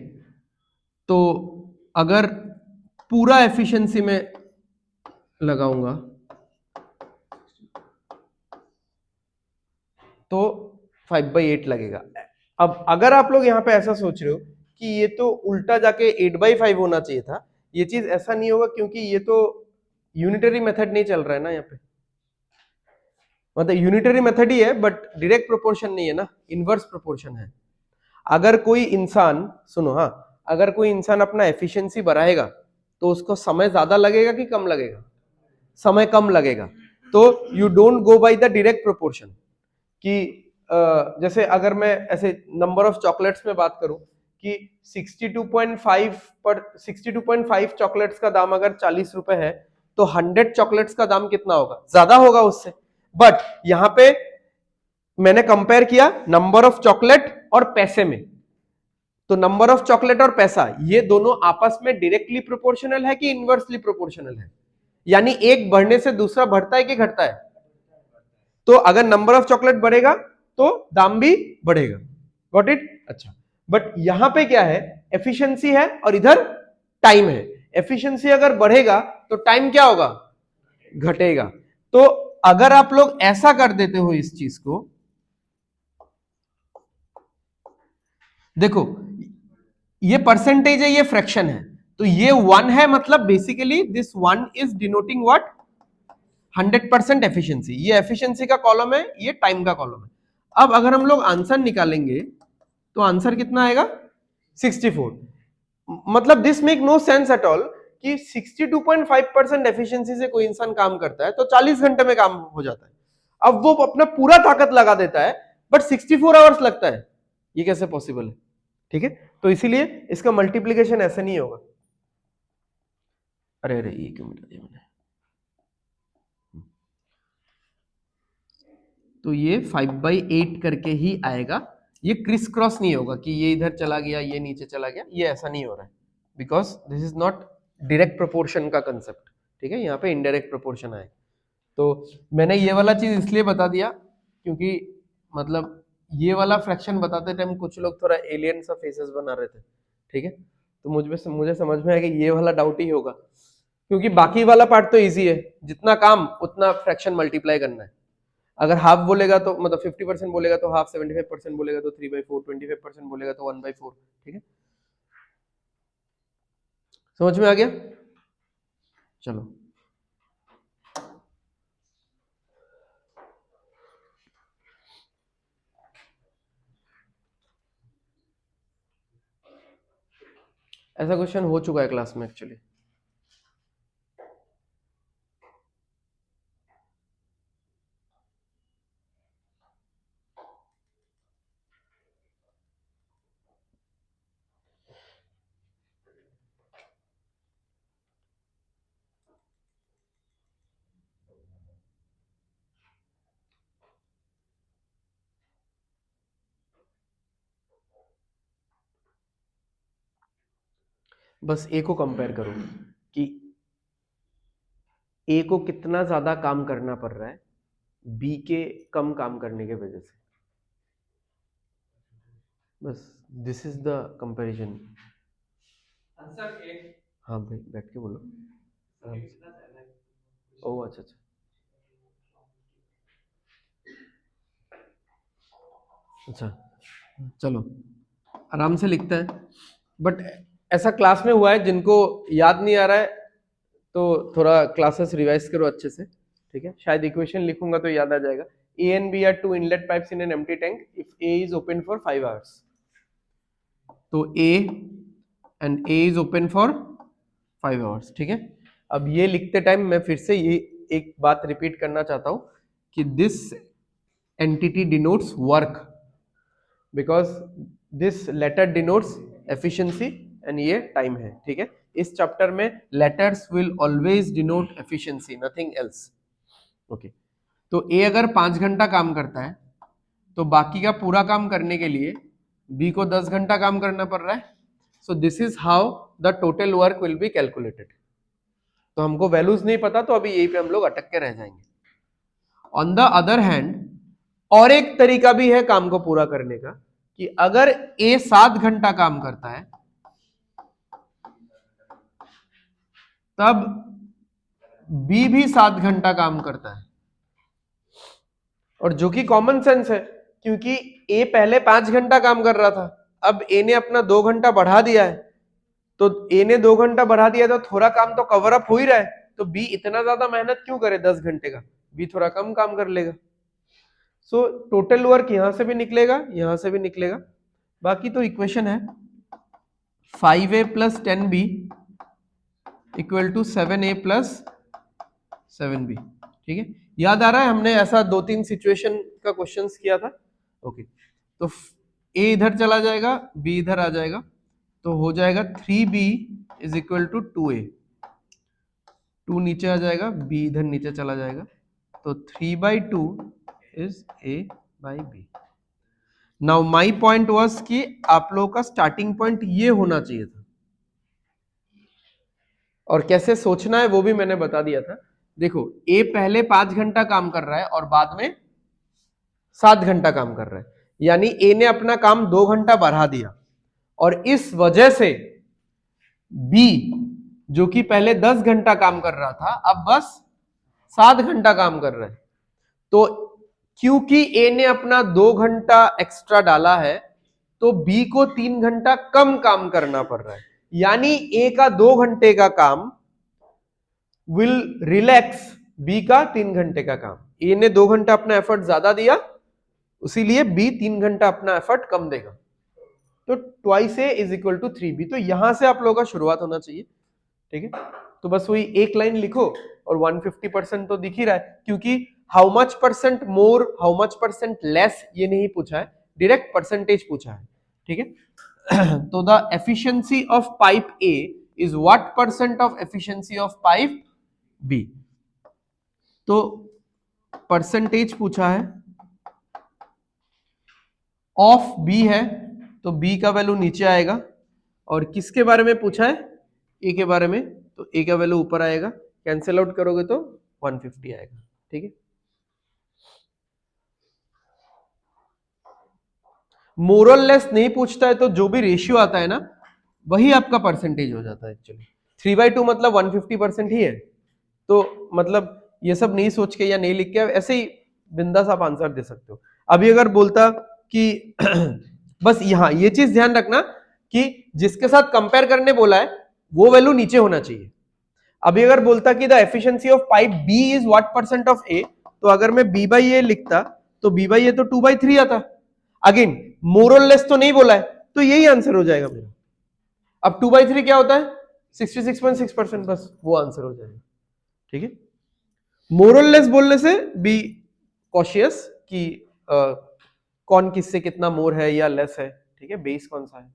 तो अगर पूरा एफिशिएंसी में लगाऊंगा तो 5/8 लगेगा। अब अगर आप लोग यहां पे ऐसा सोच रहे हो कि ये तो उल्टा जाके 8/5 होना चाहिए था, ये चीज ऐसा नहीं होगा क्योंकि ये तो यूनिटरी मेथड नहीं चल रहा है ना यहाँ पे। मतलब यूनिटरी मेथड ही है बट डायरेक्ट प्रोपोर्शन नहीं है ना, इनवर्स प्रोपोर्शन है। अगर कोई इंसान, सुनो हाँ, अगर कोई इंसान अपना एफिशिएंसी बढ़ाएगा तो उसको समय ज्यादा लगेगा कि कम लगेगा? समय कम लगेगा। तो you don't go by the direct proportion कि जैसे अगर मैं ऐसे नंबर ऑफ चॉकलेट्स में बात करूं कि 62.5 पर 62.5 चॉकलेट्स का दाम अगर 40 रुपए है तो 100 चॉकलेट्स का दाम कितना होगा? ज्यादा होगा उससे। बट यहां पे मैंने कंपेयर किया नंबर ऑफ चॉकलेट और पैसे में, तो नंबर ऑफ चॉकलेट और पैसा ये दोनों आपस में डायरेक्टली प्रोपोर्शनल है कि इनवर्सली प्रोपोर्शनल है? यानी एक बढ़ने से दूसरा बढ़ता है कि घटता है? तो अगर नंबर ऑफ चॉकलेट बढ़ेगा तो दाम भी बढ़ेगा। Got it? अच्छा, बट यहां पे क्या है, एफिशिएंसी है और इधर टाइम है। एफिशिएंसी अगर बढ़ेगा तो टाइम क्या होगा? घटेगा। तो अगर आप लोग ऐसा कर देते हो इस चीज को, देखो ये परसेंटेज है, ये फ्रैक्शन है, तो ये 1 है, मतलब basically this 1 is denoting what? 100% efficiency. ये एफिशिएंसी का कॉलम है, ये टाइम का कॉलम है। अब अगर हम लोग आंसर निकालेंगे तो आंसर कितना आएगा? 64। मतलब this make no sense at all कि 62.5% एफिशिएंसी से कोई इंसान काम करता है तो 40 घंटे में काम हो जाता है। अब वो अपना पूरा ताकत लगा देता है बट 64 आवर्स लगता है, ये कैसे पॉसिबल है? ठीक है, तो इसीलिए इसका मल्टीप्लीकेशन ऐसे नहीं होगा। अरे अरे ये क्यों मिटा दिया मैंने? तो ये 5/8 करके ही आएगा, ये क्रिस क्रॉस नहीं होगा कि ये इधर चला गया ये नीचे चला गया, ये ऐसा नहीं हो रहा है because this is not direct proportion का कंसेप्ट। ठीक है, यहाँ पे इनडायरेक्ट प्रोपोर्शन आए। तो मैंने ये वाला चीज इसलिए बता दिया क्योंकि मतलब ये वाला फ्रैक्शन बताते टाइम कुछ लोग थोड़ा एलियन सा फेसेस बना रहे थे। ठीक है, तो मुझे समझ में आया कि ये वाला डाउट ही होगा, क्योंकि बाकी वाला पार्ट तो इजी है, जितना काम उतना फ्रैक्शन मल्टीप्लाई करना है। अगर हाफ बोलेगा तो मतलब 50% बोलेगा तो हाफ, 75% बोलेगा तो 3/4, 25% बोलेगा तो 1/4। ठीक है, समझ में आ गया? चलो, ऐसा क्वेश्चन हो चुका है क्लास में एक्चुअली। बस ए को कंपेयर करो कि ए को कितना ज्यादा काम करना पड़ रहा है बी के कम काम करने के वजह से। बस this is the comparison. Answer A. हाँ भाई बैठ के बोलो। ओह अच्छा अच्छा अच्छा, चलो आराम से लिखते हैं। बट ऐसा क्लास में हुआ है जिनको याद नहीं आ रहा है तो थोड़ा क्लासेस रिवाइज करो अच्छे से। ठीक है, शायद इक्वेशन लिखूंगा तो याद आ जाएगा। A and B are two inlet pipes in an empty tank if A is open for 5 hours. तो A and A is open for 5 hours. ठीक है, अब ये लिखते टाइम मैं फिर से ये एक बात रिपीट करना चाहता हूं कि this entity denotes work because this letter denotes efficiency and ये टाइम है। ठीक है, इस चैप्टर में letters will always denote efficiency, nothing else. Okay, तो ए अगर 5 घंटा काम करता है तो बाकी का पूरा काम करने के लिए बी को 10 घंटा काम करना पड़ रहा है। So this is how the total work will be calculated. तो हमको वैल्यूज नहीं पता तो अभी यही पे हम लोग अटक के रह जाएंगे। ऑन द अदर हैंड और एक तरीका भी है काम को पूरा करने का कि अगर ए 7 घंटा काम करता है तब बी भी 7 घंटा काम करता है, और जो कि कॉमन सेंस है क्योंकि ए पहले 5 घंटा काम कर रहा था, अब ए ने अपना 2 घंटा बढ़ा दिया है। तो ए ने 2 घंटा बढ़ा दिया तो थोड़ा काम तो कवर अप हो ही रहा है, तो बी इतना ज्यादा मेहनत क्यों करे 10 घंटे का, बी थोड़ा कम काम कर लेगा। सो टोटल वर्क यहां से भी निकलेगा, यहां से भी निकलेगा। बाकी तो इक्वेशन है 5a plus 10b equal to 7a plus 7b। ठीक है, याद आ रहा है हमने ऐसा 2-3 सिचुएशन का क्वेश्चंस किया था। ओके, तो a इधर चला जाएगा, b इधर आ जाएगा, तो हो जाएगा 3b is equal to 2a। 2 नीचे आ जाएगा, b इधर नीचे चला जाएगा, तो 3/2 is a by b। Now my point was कि आप लोगों का स्टार्टिंग पॉइंट ये होना चाहिए था, और कैसे सोचना है वो भी मैंने बता दिया था। देखो ए पहले 5 घंटा काम कर रहा है और बाद में 7 घंटा काम कर रहा है, यानी ए ने अपना काम 2 घंटा बढ़ा दिया, और इस वजह से बी जो कि पहले 10 घंटा काम कर रहा था अब बस 7 घंटा काम कर रहा है। तो क्योंकि ए ने अपना 2 घंटा एक्स्ट्रा डाला है तो बी को 3 घंटा कम काम करना पड़ रहा है, यानी ए का 2 घंटे का काम विल रिलैक्स बी का 3 घंटे का काम। ए ने 2 घंटा अपना एफर्ट ज्यादा दिया, उसीलिए बी 3 घंटा अपना एफर्ट कम देगा। तो twice A is equal to 3b। तो यहां से आप लोगों का शुरुआत होना चाहिए। ठीक है, तो बस वही एक लाइन लिखो और 150% तो दिख ही रहा है, क्योंकि how much percent more how much percent less ये नहीं पूछा है, डायरेक्ट परसेंटेज पूछा है। ठीक है, तो the efficiency of pipe A is what percent of efficiency of pipe B. तो परसेंटेज पूछा है, ऑफ बी है तो बी का वैल्यू नीचे आएगा, और किसके बारे में पूछा है, ए के बारे में, तो ए का वैल्यू ऊपर आएगा, कैंसिल आउट करोगे तो 150 आएगा। ठीक है, मोरल लेस नहीं पूछता है तो जो भी रेशियो आता है ना वही आपका परसेंटेज हो जाता है। एक्चुअली 3/2 मतलब 150% ही है, तो मतलब ये सब नहीं सोच के या नहीं लिख के ऐसे ही बिंदास आप आंसर दे सकते हो। अभी अगर बोलता कि बस यहाँ ये चीज ध्यान रखना कि जिसके साथ कंपेयर करने बोला है वो वैल्यू नीचे होना चाहिए। अभी अगर बोलता कि the efficiency of pipe B is what percent of A, तो अगर मैं बी बाई ए लिखता तो बी बाई ए तो 2/3 आता। अगेन मोर और लेस तो नहीं बोला है, तो यही आंसर हो जाएगा मेरा। अब 2/3 क्या होता है? 66.6%, बस वो आंसर हो जाएगा। ठीक है, मोर और लेस बोलने से बी कॉशियस कि कौन किससे कितना मोर है या लेस है। ठीक है, बेस कौन सा है।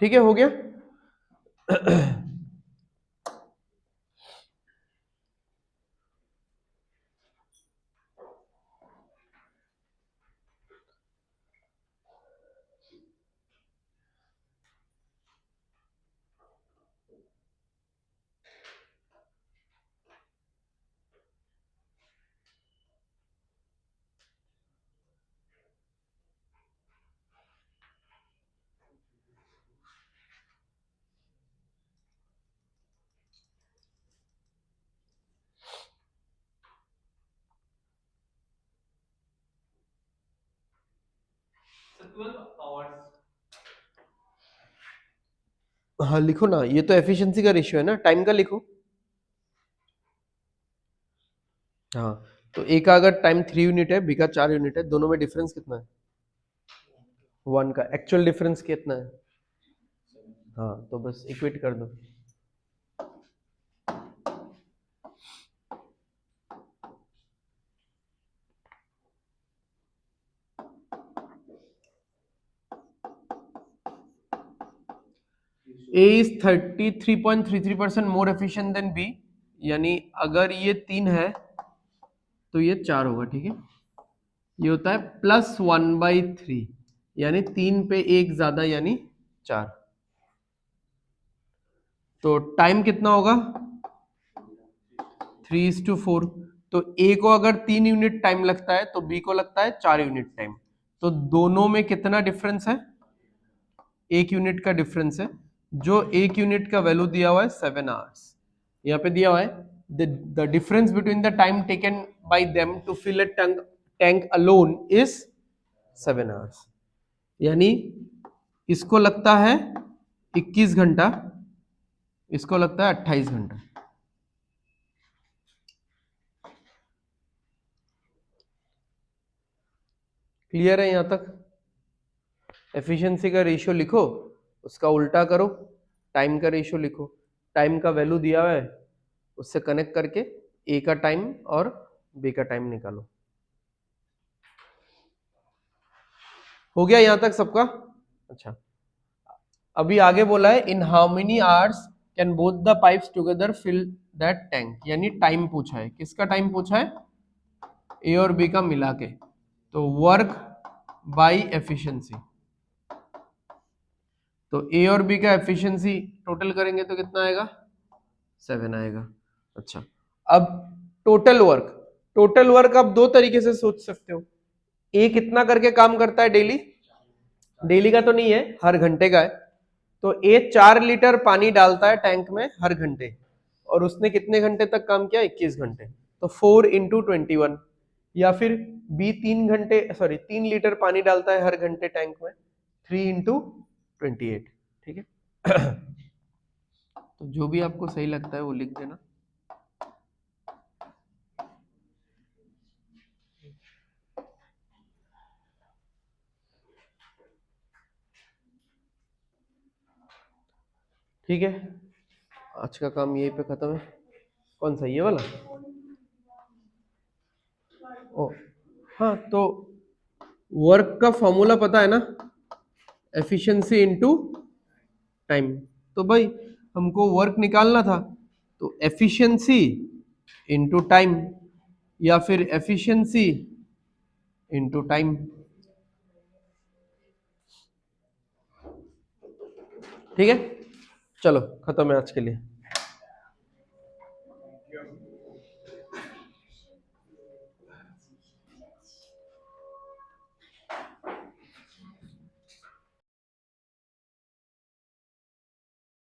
ठीक है, हो गया। हाँ लिखो ना, ये तो एफिशिएंसी का रेशियो है ना, टाइम का लिखो। हाँ, तो ए का अगर टाइम 3 यूनिट है, बी का 4 यूनिट है, दोनों में डिफरेंस कितना है? 1 का एक्चुअल डिफरेंस कितना है? हाँ, तो बस इक्वेट कर दो। A is 33.33% more efficient then B, यानी अगर ये 3 है तो ये 4 होगा। ठीक है, ये होता है +1/3, यानी 3 पे 1 ज्यादा यानी 4। तो टाइम कितना होगा? 3:4। तो ए को अगर 3 यूनिट टाइम लगता है तो बी को लगता है 4 यूनिट टाइम। तो दोनों में कितना डिफरेंस है? 1 यूनिट का डिफरेंस है। जो 1 यूनिट का वैल्यू दिया हुआ है 7 आवर्स, यहाँ पे दिया हुआ है the difference between the time taken by them to fill a tank alone is 7 hours, यानी इसको लगता है 21 घंटा, इसको लगता है 28 घंटा। क्लियर है यहां तक? एफिशिएंसी का रेशियो लिखो, उसका उल्टा करो, टाइम का रेशियो लिखो, टाइम का वैल्यू दिया हुआ है उससे कनेक्ट करके ए का टाइम और बी का टाइम निकालो। हो गया यहां तक सबका? अच्छा, अभी आगे बोला है in how many hours can both the pipes together fill that tank, यानी टाइम पूछा है। किसका टाइम पूछा है? ए और बी का मिला के। तो वर्क बाय एफिशिएंसी, तो ए और बी का एफिशिएंसी टोटल करेंगे तो कितना आएगा? 7 आएगा। अच्छा, अब टोटल वर्क, टोटल वर्क आप दो तरीके से सोच सकते हो। ए कितना करके काम करता है डेली? डेली का तो नहीं है, हर घंटे का है। तो ए 4 लीटर पानी डालता है टैंक में हर घंटे, और उसने कितने घंटे तक काम किया? 21 घंटे। तो 4 इंटू 21। या फिर बी 3 लीटर पानी डालता है हर घंटे टैंक में, 3 इंटू 28। ठीक है, तो जो भी आपको सही लगता है वो लिख देना। ठीक है, आज का काम यहीं पे खत्म है। कौन सा, ये वाला? ओ हाँ, तो वर्क का फॉर्मूला पता है ना, एफिशिएंसी इनटू टाइम। तो भाई हमको वर्क निकालना था, तो एफिशिएंसी इनटू टाइम, या फिर एफिशिएंसी इनटू टाइम। ठीक है, चलो खत्म है आज के लिए।